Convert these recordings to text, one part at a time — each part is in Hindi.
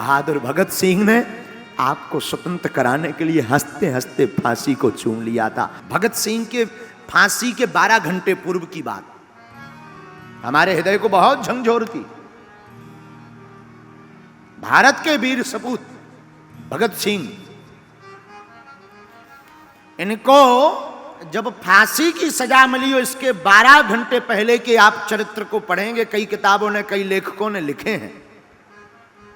बहादुर भगत सिंह ने आपको स्वतंत्र कराने के लिए हंसते हंसते फांसी को चूम लिया था। भगत सिंह के फांसी के 12 घंटे पूर्व की बात हमारे हृदय को बहुत झंझोरती। भारत के वीर सपूत भगत सिंह, इनको जब फांसी की सजा मिली हो, इसके 12 घंटे पहले के आप चरित्र को पढ़ेंगे, कई किताबों ने, कई लेखकों ने लिखे हैं,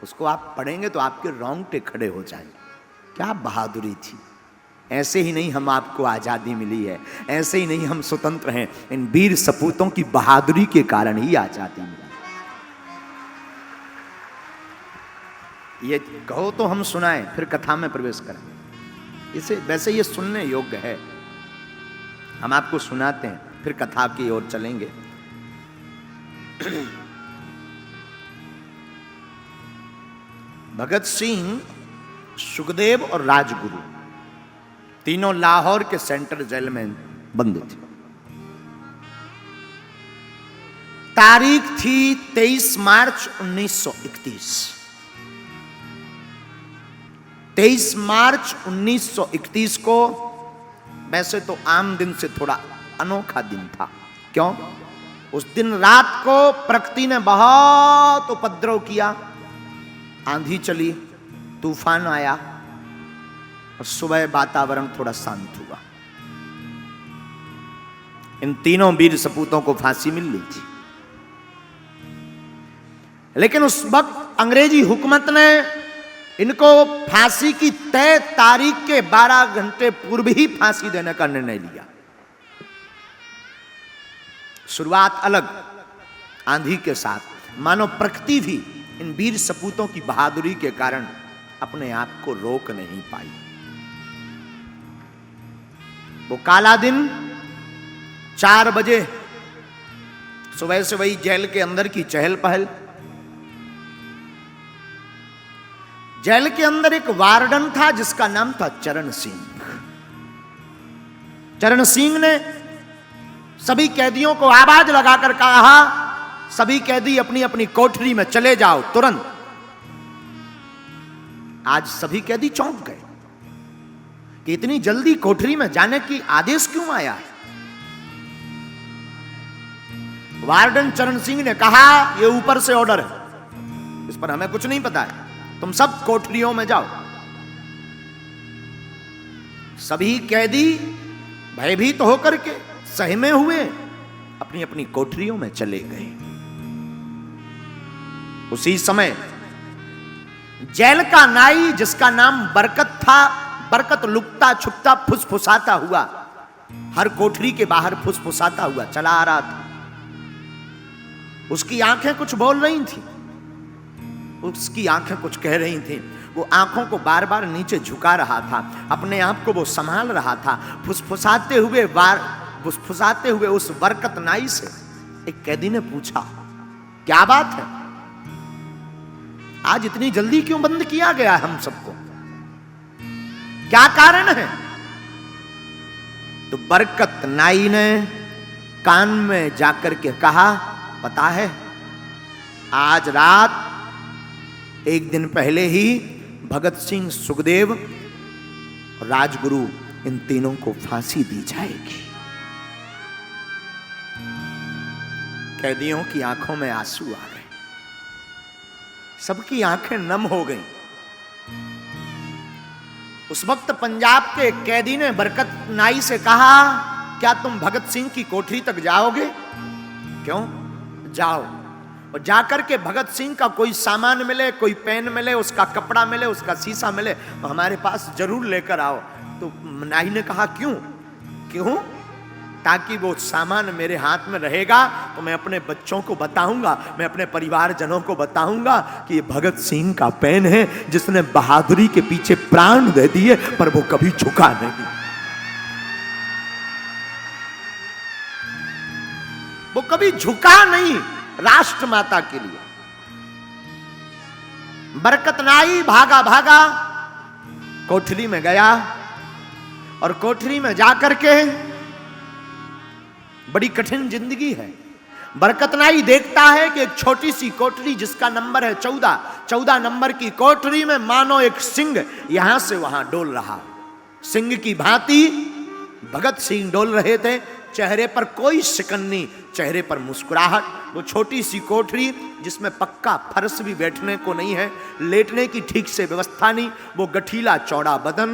उसको आप पढ़ेंगे तो आपके रोंगटे खड़े हो जाएंगे। क्या बहादुरी थी! ऐसे ही नहीं हम आपको आजादी मिली है, ऐसे ही नहीं हम स्वतंत्र हैं, इन वीर सपूतों की बहादुरी के कारण ही आजादी मिली। ये कहो तो हम सुनाएं, फिर कथा में प्रवेश करें। इसे वैसे ये सुनने योग्य है, हम आपको सुनाते हैं, फिर कथा की ओर चलेंगे। भगत सिंह, सुखदेव और राजगुरु तीनों लाहौर के सेंट्रल जेल में बंद थे। तारीख थी 23 मार्च 1931। 23 मार्च 1931 को वैसे तो आम दिन से थोड़ा अनोखा दिन था। क्यों? उस दिन रात को प्रकृति ने बहुत उपद्रव किया, आंधी चली, तूफान आया और सुबह वातावरण थोड़ा शांत हुआ। इन तीनों वीर सपूतों को फांसी मिल ली थी, लेकिन उस वक्त अंग्रेजी हुकूमत ने इनको फांसी की तय तारीख के 12 घंटे पूर्व ही फांसी देने का निर्णय लिया। शुरुआत अलग, आंधी के साथ, मानो प्रकृति भी इन वीर सपूतों की बहादुरी के कारण अपने आप को रोक नहीं पाई। वो काला दिन 4 बजे सुबह से वही जेल के अंदर की चहल पहल। जेल के अंदर एक वार्डन था जिसका नाम था चरण सिंह। चरण सिंह ने सभी कैदियों को आवाज लगाकर कहा, सभी कैदी अपनी अपनी कोठरी में चले जाओ तुरंत। आज सभी कैदी चौंक गए कि इतनी जल्दी कोठरी में जाने की आदेश क्यों आया है। वार्डन चरण सिंह ने कहा, यह ऊपर से ऑर्डर है, इस पर हमें कुछ नहीं पता है, तुम सब कोठरियों में जाओ। सभी कैदी भयभीत होकर के सहमे हुए अपनी अपनी कोठरियों में चले गए। उसी समय जेल का नाई, जिसका नाम बरकत था, बरकत लुकता छुपता फुसफुसाता हुआ हर कोठरी के बाहर फुसफुसाता हुआ चला आ रहा था। उसकी आंखें कुछ बोल रही थी, उसकी आंखें कुछ कह रही थी। वो आंखों को बार बार नीचे झुका रहा था, अपने आप को वो संभाल रहा था। फुसफुसाते हुए उस बरकत नाई से एक कैदी ने पूछा, क्या बात है, आज इतनी जल्दी क्यों बंद किया गया हम सबको, क्या कारण है? तो बरकत नाई ने कान में जाकर के कहा, पता है, आज रात एक दिन पहले ही भगत सिंह, सुखदेव और राजगुरु, इन तीनों को फांसी दी जाएगी। कैदियों की आंखों में आंसू आ गए, सबकी आंखें नम हो गईं। उस वक्त पंजाब के कैदी ने बरकत नाई से कहा, क्या तुम भगत सिंह की कोठरी तक जाओगे? क्यों? जाओ, और जाकर के भगत सिंह का कोई सामान मिले, कोई पेन मिले, उसका कपड़ा मिले, उसका शीशा मिले, तो हमारे पास जरूर लेकर आओ। तो नाई ने कहा, क्यों? क्यों? ताकि वो सामान मेरे हाथ में रहेगा तो मैं अपने बच्चों को बताऊंगा, मैं अपने परिवारजनों को बताऊंगा कि ये भगत सिंह का पेन है, जिसने बहादुरी के पीछे प्राण दे दिए पर वो कभी झुका नहीं। वो कभी झुका नहीं राष्ट्र माता के लिए। बरकत नाई भागा भागा कोठरी में गया, और कोठरी में जाकर के, बड़ी कठिन जिंदगी है। बरकत नाई देखता है कि एक छोटी सी कोठरी जिसका नंबर है 14, 14 नंबर की कोठरी में मानो एक सिंह यहां से वहां डोल रहा, सिंह की भांति भगत सिंह डोल रहे थे। चेहरे पर कोई शिकन नहीं, चेहरे पर मुस्कुराहट। वो छोटी सी कोठरी जिसमें पक्का फर्श भी बैठने को नहीं है, लेटने की ठीक से व्यवस्था नहीं, वो गठीला चौड़ा बदन।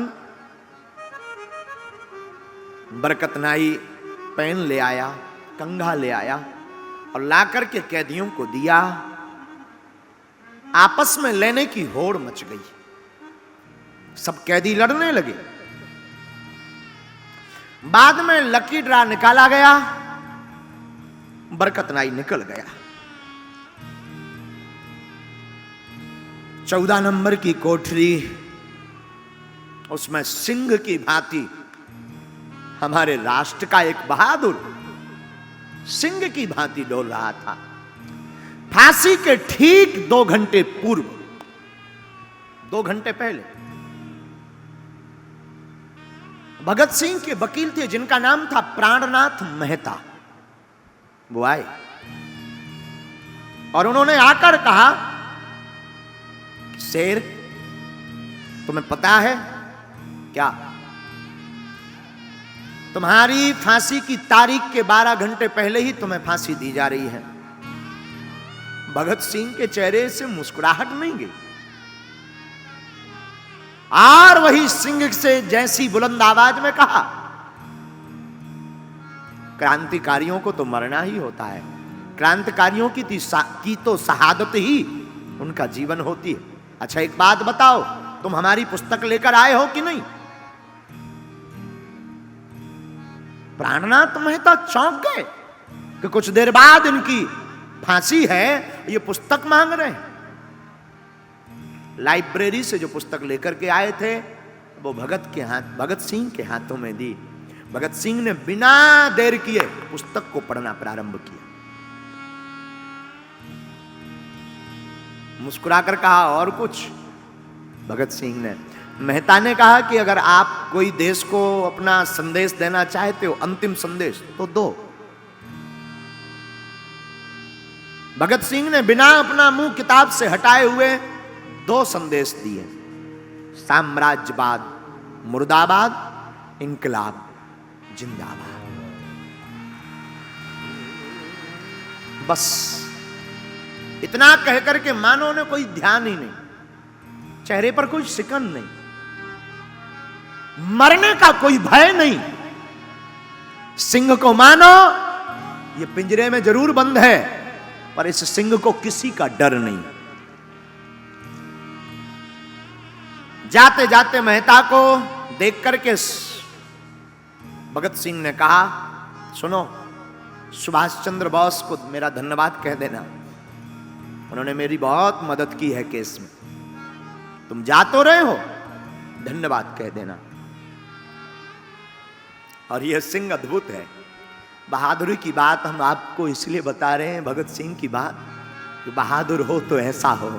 बरकत नाई पेन ले आया, कंघा ले आया और लाकर के कैदियों को दिया। आपस में लेने की होड़ मच गई, सब कैदी लड़ने लगे। बाद में लकी ड्रा निकाला गया, बरकत नाई निकल गया। 14 नंबर की कोठरी, उसमें सिंह की भांति हमारे राष्ट्र का एक बहादुर सिंह की भांति डोल रहा था। फांसी के ठीक 2 घंटे पूर्व, 2 घंटे पहले भगत सिंह के वकील थे जिनका नाम था प्राणनाथ मेहता, वो आए और उन्होंने आकर कहा, शेर तुम्हें पता है क्या, तुम्हारी फांसी की तारीख के 12 घंटे पहले ही तुम्हें फांसी दी जा रही है। भगत सिंह के चेहरे से मुस्कुराहट नहीं गई और वही सिंह से जैसी बुलंद आवाज में कहा, क्रांतिकारियों को तो मरना ही होता है, क्रांतिकारियों की तो शहादत ही उनका जीवन होती है। अच्छा एक बात बताओ, तुम हमारी पुस्तक लेकर आए हो कि नहीं? प्राणनाथ मेहता चौंक गए कि कुछ देर बाद इनकी फांसी है, ये पुस्तक मांग रहे हैं। लाइब्रेरी से जो पुस्तक लेकर के आए थे वो भगत सिंह के हाथों में दी। भगत सिंह ने बिना देर किए पुस्तक को पढ़ना प्रारंभ किया। मुस्कुराकर कहा, और कुछ? भगत सिंह ने, मेहता ने कहा कि अगर आप कोई देश को अपना संदेश देना चाहते हो, अंतिम संदेश, तो दो। भगत सिंह ने बिना अपना मुंह किताब से हटाए हुए 2 संदेश दिए, साम्राज्यवाद मुर्दाबाद, इंकलाब जिंदाबाद। बस इतना कहकर के मानो ने कोई ध्यान ही नहीं, चेहरे पर कोई शिकन नहीं, मरने का कोई भय नहीं। सिंह को मानो ये पिंजरे में जरूर बंद है, पर इस सिंह को किसी का डर नहीं। जाते जाते मेहता को देख करके भगत सिंह ने कहा, सुनो, सुभाष चंद्र बोस को मेरा धन्यवाद कह देना, उन्होंने मेरी बहुत मदद की है केस में। तुम जा तो रहे हो, धन्यवाद कह देना। और यह सिंह अद्भुत है। बहादुरी की बात हम आपको इसलिए बता रहे हैं, भगत सिंह की बात, कि बहादुर हो तो ऐसा हो।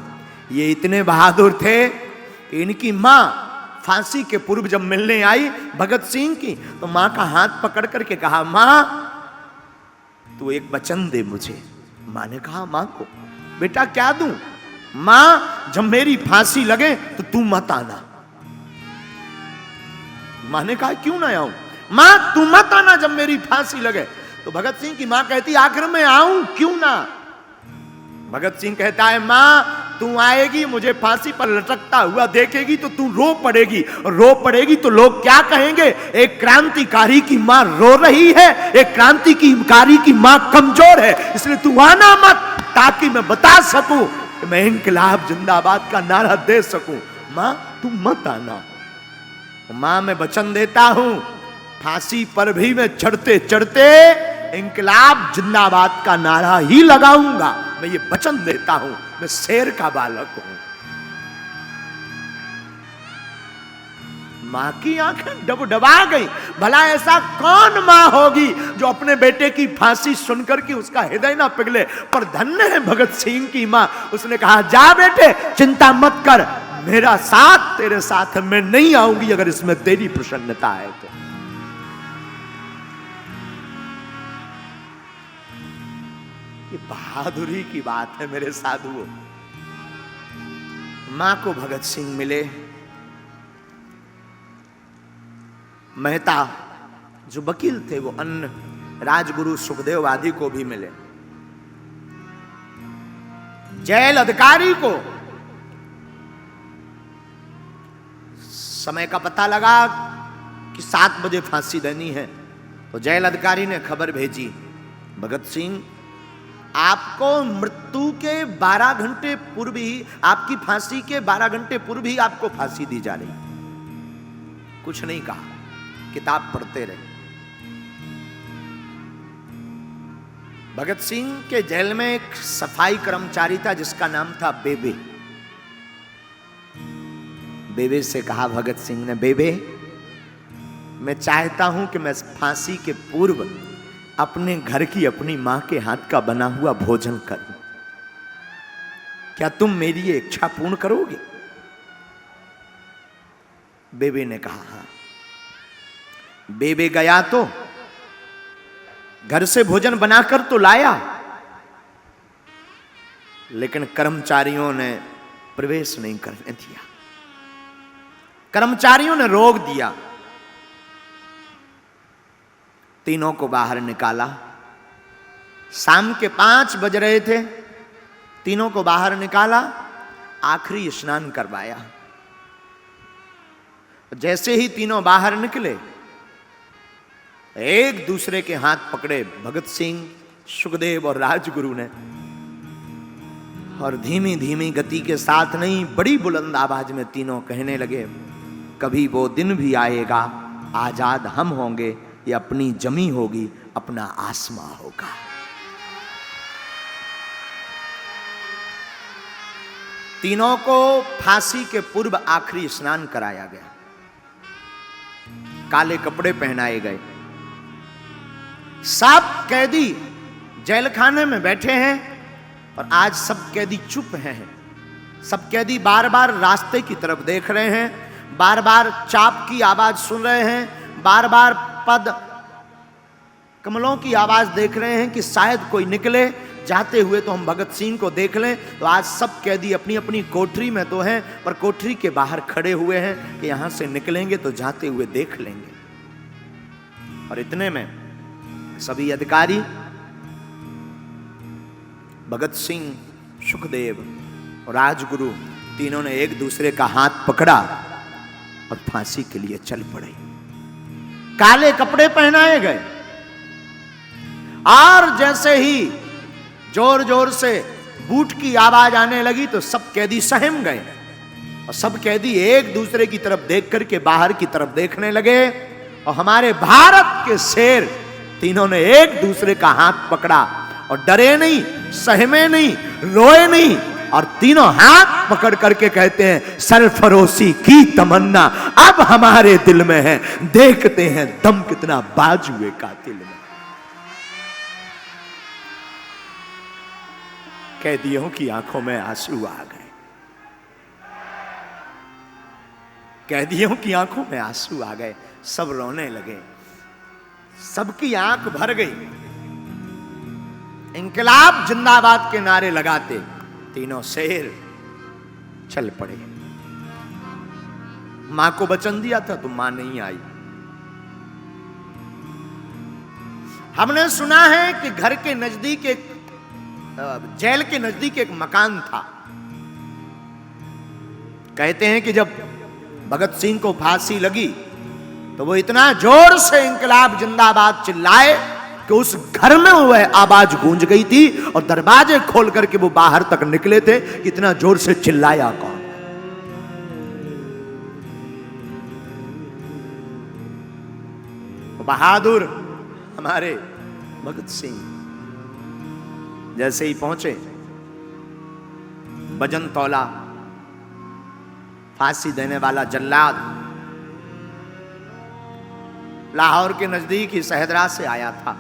ये इतने बहादुर थे कि इनकी मां फांसी के पूर्व जब मिलने आई भगत सिंह की, तो मां का हाथ पकड़ करके कहा, मां तू एक वचन दे मुझे। मां ने कहा, मां को बेटा क्या दूं? मां जब मेरी फांसी लगे तो तू मत आना। मां ने कहा, क्यों ना आऊं? मां तू मत आना जब मेरी फांसी लगे। तो भगत सिंह की मां कहती, आखिर मैं आऊं क्यों ना? भगत सिंह कहता है, मां तू आएगी, मुझे फांसी पर लटकता हुआ देखेगी तो तू रो पड़ेगी, और रो पड़ेगी तो लोग क्या कहेंगे? एक क्रांतिकारी की मां रो रही है, एक क्रांतिकारी की मां कमजोर है, इसलिए तू आना मत, ताकि मैं बता सकूं कि मैं इंकलाब जिंदाबाद का नारा दे सकूं। मां तू मत आना। मां मैं वचन देता हूं, फांसी पर भी मैं चढ़ते चढ़ते इंकलाब जिंदाबाद का नारा ही लगाऊंगा। मैं ये वचन देता हूं, मैं शेर का बालक हूं। मां की आंखें डबडबा गई। भला ऐसा कौन मां होगी जो अपने बेटे की फांसी सुनकर के उसका हृदय ना पिघले? पर धन्य है भगत सिंह की मां। उसने कहा, जा बेटे चिंता मत कर, मेरा साथ तेरे साथ है, मैं नहीं आऊंगी अगर इसमें तेरी प्रसन्नता है तो। ये बहादुरी की बात है मेरे साधुओं। मां को भगत सिंह मिले, मेहता जो वकील थे वो अन्य राजगुरु सुखदेव आदि को भी मिले, जेल अधिकारी को समय का पता लगा कि 7 बजे फांसी देनी है, तो जेल अधिकारी ने खबर भेजी, भगत सिंह आपको मृत्यु के 12 घंटे पूर्व ही, आपकी फांसी के 12 घंटे पूर्व ही आपको फांसी दी जा रही। कुछ नहीं कहा, किताब पढ़ते रहे। भगत सिंह के जेल में एक सफाई कर्मचारी था जिसका नाम था बेबे। बेबे से कहा भगत सिंह ने, बेबे मैं चाहता हूं कि मैं फांसी के पूर्व अपने घर की अपनी मां के हाथ का बना हुआ भोजन करूं, क्या तुम मेरी ये इच्छा पूर्ण करोगे? बेबे ने कहा हां। बेबे गया तो घर से भोजन बनाकर तो लाया, लेकिन कर्मचारियों ने प्रवेश नहीं करने दिया, कर्मचारियों ने रोक दिया। तीनों को बाहर निकाला। शाम के 5 बज रहे थे, तीनों को बाहर निकाला, आखिरी स्नान करवाया। जैसे ही तीनों बाहर निकले, एक दूसरे के हाथ पकड़े भगत सिंह, सुखदेव और राजगुरु ने, और धीमी धीमी गति के साथ नहीं, बड़ी बुलंद आवाज में तीनों कहने लगे, कभी वो दिन भी आएगा, आजाद हम होंगे, ये अपनी जमी होगी, अपना आसमां होगा। तीनों को फांसी के पूर्व आखिरी स्नान कराया गया, काले कपड़े पहनाए गए। सब कैदी जेल खाने में बैठे हैं और आज सब कैदी चुप हैं। सब कैदी बार बार रास्ते की तरफ देख रहे हैं, बार बार चाप की आवाज सुन रहे हैं, बार बार पद कमलों की आवाज देख रहे हैं कि शायद कोई निकले जाते हुए तो हम भगत सिंह को देख लें। तो आज सब कैदी अपनी अपनी कोठरी में तो हैं, पर कोठरी के बाहर खड़े हुए हैं कि यहां से निकलेंगे तो जाते हुए देख लेंगे। और इतने में सभी अधिकारी भगत सिंह, सुखदेव और राजगुरु तीनों ने एक दूसरे का हाथ पकड़ा और फांसी के लिए चल पड़े। काले कपड़े पहनाए गए और जैसे ही जोर जोर से बूट की आवाज आने लगी तो सब कैदी सहम गए और सब कैदी एक दूसरे की तरफ देख करके बाहर की तरफ देखने लगे। और हमारे भारत के शेर तीनों ने एक दूसरे का हाथ पकड़ा और डरे नहीं, सहमे नहीं, रोए नहीं, और तीनों हाथ पकड़ करके कहते हैं, सरफरोशी की तमन्ना अब हमारे दिल में है, देखते हैं दम कितना बाजुए कातिल में। कैदियों की आंखों में आंसू आ गए, कैदियों की आंखों में आंसू आ गए, सब रोने लगे, सबकी आंख भर गई। इंकलाब जिंदाबाद के नारे लगाते तीनों शेर चल पड़े। मां को वचन दिया था तो मां नहीं आई। हमने सुना है कि घर के नजदीक एक, जेल के नजदीक एक मकान था। कहते हैं कि जब भगत सिंह को फांसी लगी तो वो इतना जोर से इंकलाब जिंदाबाद चिल्लाए कि उस घर में वह आवाज गूंज गई थी और दरवाजे खोल करके वो बाहर तक निकले थे। कितना जोर से चिल्लाया कौन? बहादुर हमारे भगत सिंह जैसे ही पहुंचे, वजन तौला, फांसी देने वाला जल्लाद लाहौर के नजदीक ही शहदरा से आया था।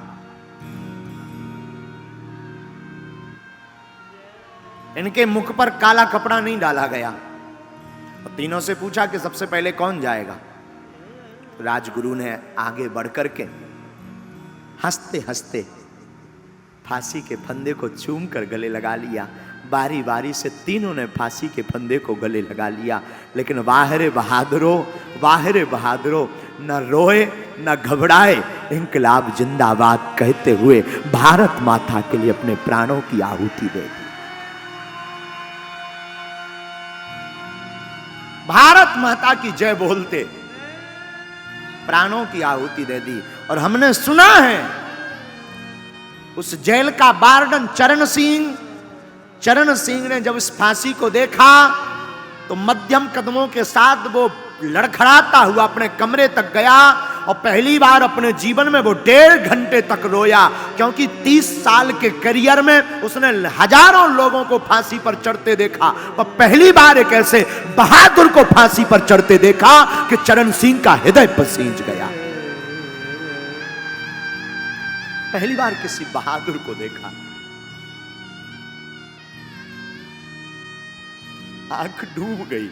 इनके मुख पर काला कपड़ा नहीं डाला गया और तीनों से पूछा कि सबसे पहले कौन जाएगा। राजगुरु ने आगे बढ़कर के हंसते हंसते फांसी के फंदे को चूम कर गले लगा लिया। बारी बारी से तीनों ने फांसी के फंदे को गले लगा लिया। लेकिन वाहरे बहादुरों न रोए न घबराए, इंकलाब जिंदाबाद कहते हुए भारत माता के लिए अपने प्राणों की आहुति दे दी। भारत माता की जय बोलते प्राणों की आहुति दे दी। और हमने सुना है उस जेल का वार्डन चरण सिंह ने जब इस फांसी को देखा तो मध्यम कदमों के साथ वो लड़खड़ाता हुआ अपने कमरे तक गया और पहली बार अपने जीवन में वो 1.5 घंटे तक रोया, क्योंकि 30 साल के करियर में उसने हजारों लोगों को फांसी पर चढ़ते देखा, पर पहली बार एक ऐसे बहादुर को फांसी पर चढ़ते देखा कि चरण सिंह का हृदय पसीज गया। पहली बार किसी बहादुर को देखा, आंख डूब गई,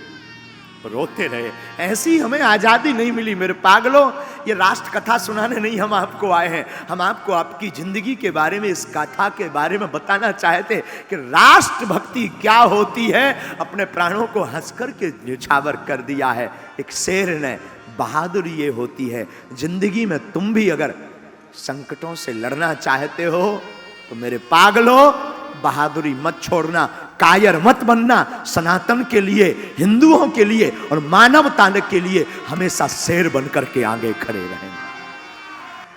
रोते रहे। ऐसी हमें आजादी नहीं मिली मेरे पागलों। ये राष्ट्र कथा सुनाने नहीं हम आपको आए हैं, हम आपको आपकी जिंदगी के बारे में, इस गाथा के बारे में बताना चाहते कि राष्ट्र भक्ति क्या होती है। अपने प्राणों को हंस कर के न्यौछावर कर दिया है एक शेर ने। बहादुरी ये होती है, जिंदगी में तुम भी अगर संकटों से लड़ना चाहते हो तो मेरे पागलों बहादुरी मत छोड़ना, कायर मत बनना। सनातन के लिए, हिंदुओं के लिए और मानवता के लिए हमेशा शेर बनकर के आगे खड़े रहें।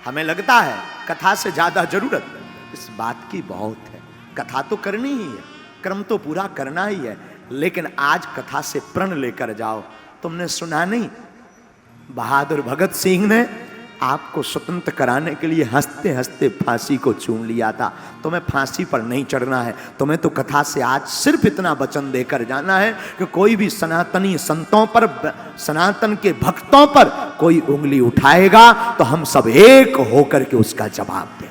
हमें लगता है कथा से ज्यादा जरूरत इस बात की बहुत है। कथा तो करनी ही है, क्रम तो पूरा करना ही है, लेकिन आज कथा से प्रण लेकर जाओ। तुमने सुना नहीं, बहादुर भगत सिंह ने आपको स्वतंत्र कराने के लिए हंसते हंसते फांसी को चूम लिया था। तुम्हें फांसी पर नहीं चढ़ना है, तुम्हें तो कथा से आज सिर्फ इतना वचन देकर जाना है कि कोई भी सनातनी संतों पर, सनातन के भक्तों पर कोई उंगली उठाएगा तो हम सब एक होकर के उसका जवाब दें।